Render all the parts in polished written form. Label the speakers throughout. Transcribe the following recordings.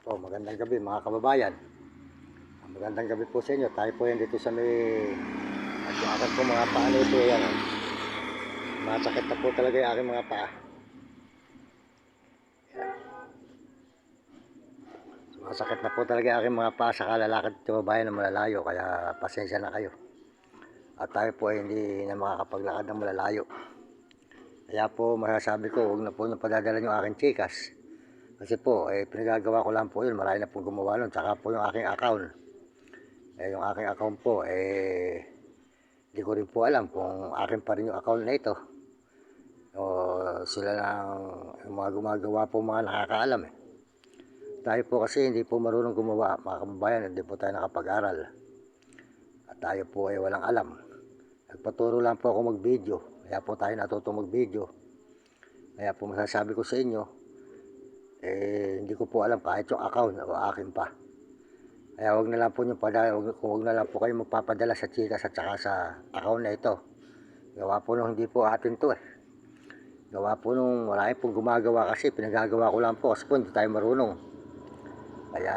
Speaker 1: Magandang gabi mga kababayan. Magandang gabi po sa inyo. Tayo po yan dito sa may akin po mga paa nito yan. Masakit na po talaga yung aking mga paa. Masakit na po talaga yung aking mga paa sa kalalakad at kababayan na malalayo. Kaya pasensya na kayo. At tayo po ay hindi na makakapaglakad ng malalayo. Kaya po masasabi ko, huwag na po nyo padadala yung aking chikas. Kasi po, pinagagawa ko lang po yun. Marami na po gumawa nun. Tsaka po yung aking account. Yung aking account po, hindi ko rin po alam kung akin pa rin yung account na ito. O sila lang yung mga gumagawa po mga nakakaalam Tayo po kasi hindi po marunong gumawa, mga kababayan, hindi po tayo nakapag-aral. At tayo po ay walang alam. Nagpaturo lang po ako mag-video. Kaya po tayo natutong mag-video. Kaya po masasabi ko sa inyo, hindi ko po alam kahit yung account o akin pa. Kaya huwag na lang po nyo padala, huwag na lang po kayo magpapadala sa chikas at saka sa account na ito. Gawa po nung hindi po atin to Gawa po nung marami pong gumagawa kasi pinagagawa ko lang po kasi po hindi tayo marunong. Kaya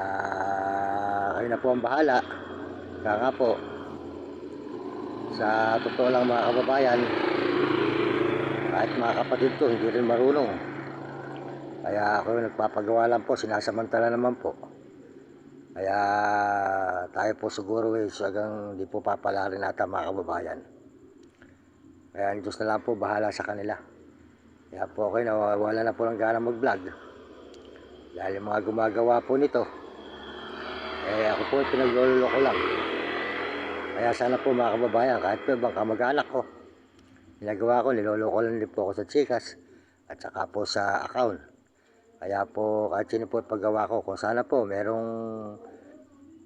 Speaker 1: kayo na po ang bahala. Kaya nga po, sa totoo lang mga kababayan, kahit mga kapatid ko hindi rin marunong. Kaya ako nagpapagawa lang po, sinasamantala naman po. Kaya tayo po siguro sagang hindi po papalarin natin mga kababayan. Kaya ang Diyos na lang po bahala sa kanila. Kaya po okay, nawawala na po ng gana mag-vlog. Dahil yung mga gumagawa po nito, ako po pinagloloko lang. Kaya sana po mga kababayan, kahit po ibang kamag-anak ko, ginagawa ko, niloloko lang din po ako sa chikas at saka po sa account. Kaya po kahit sino po paggawa ko, kung sana po merong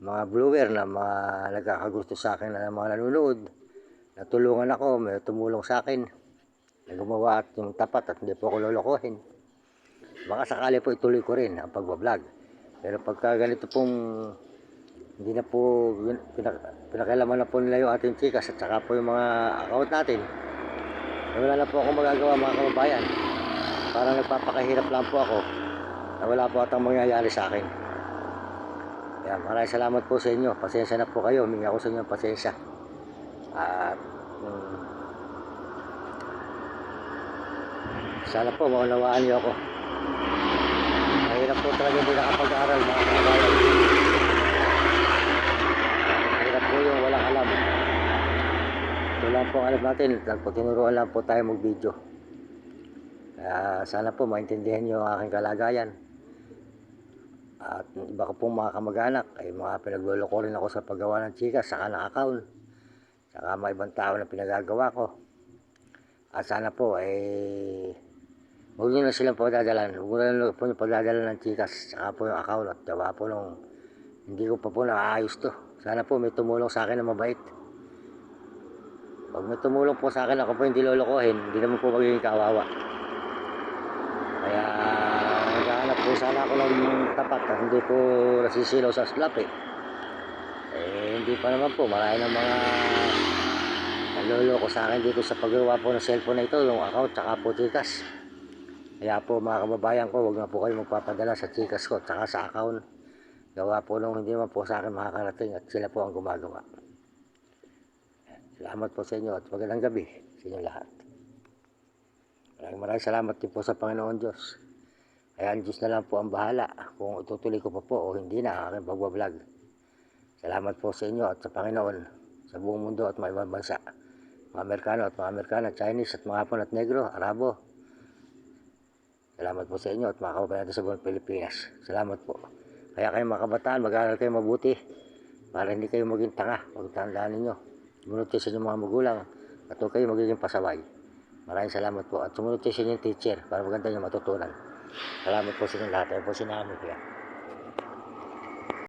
Speaker 1: mga viewer na mga nagkakagusto sa akin na mga nanonood, natulungan ako, may tumulong sa akin na gumawa at yung tapat at hindi po ako lolokohin. Baka sakali po ituloy ko rin ang pagbablog. Pero pagka ganito pong hindi na po pinakialaman na po nila yung ating chikas at saka po yung mga account natin, wala na po akong magagawa mga kababayan. Parang nagpapakahirap lang po ako na wala po atang mangyayari sa akin. Kaya maraming salamat po sa inyo. Pasensya na po kayo. Humingi ako sa inyo pasensya. At sana po maunawaan niyo ako. Mahirap po talaga hindi nakapag-aaral mga kababayan. Mahirap po yung walang alam. Ito lang po ang alam natin. Tinuruan lang po tayo mag-video. Kaya sana po maintindihan niyo ang aking kalagayan. At iba ko pong mga kamag-anak ay mga pinagloloko rin ako sa paggawa ng chikas saka ng account. Saka mga ibang tao na pinagagawa ko. At sana po huwag nyo na silang pagdadalan. Huwag na po yung pagdadalan ng chikas saka po yung account. At gawa po nung hindi ko pa po nakaayos to. Sana po may tumulong sa akin na mabait. Pag may tumulong po sa akin, ako po hindi lolokohin, hindi naman po magiging kawawa. Kaya naghahanap po sana ako ng tapat at hindi po nasisilaw sa slap hindi pa naman po, marami ng mga naloloko sa akin dito sa paggawa po ng cellphone na ito, yung account tsaka po chikas. Kaya po mga kababayan ko, huwag na po kayo magpapadala sa chikas ko tsaka sa account. Gawa po nung hindi man po sa akin makakarating at sila po ang gumagawa. Salamat po sa inyo at magandang gabi sa inyo lahat. Maraming salamat din po sa Panginoon Diyos. Kaya ang Diyos na lang po ang bahala kung itutuloy ko pa po o hindi na ang aking pagbablog. Salamat po sa inyo at sa Panginoon sa buong mundo at mga ibang bansa. Mga Amerikano at mga Amerikana, Chinese at mga Hapon at Negro, Arabo. Salamat po sa inyo at mga kababayan natin sa buong Pilipinas. Salamat po. Kaya kayo mga kabataan, mag-aaral kayo mabuti para hindi kayo maging tanga. Pagtandaan ninyo. Sumunod kayo sa inyong mga magulang at huwag kayo magiging pasaway. Maraming salamat po at sumunod kayo sa inyong teacher para maganda nyo matutunan. Salamat po sa inyong lahat. Tayo po sinami.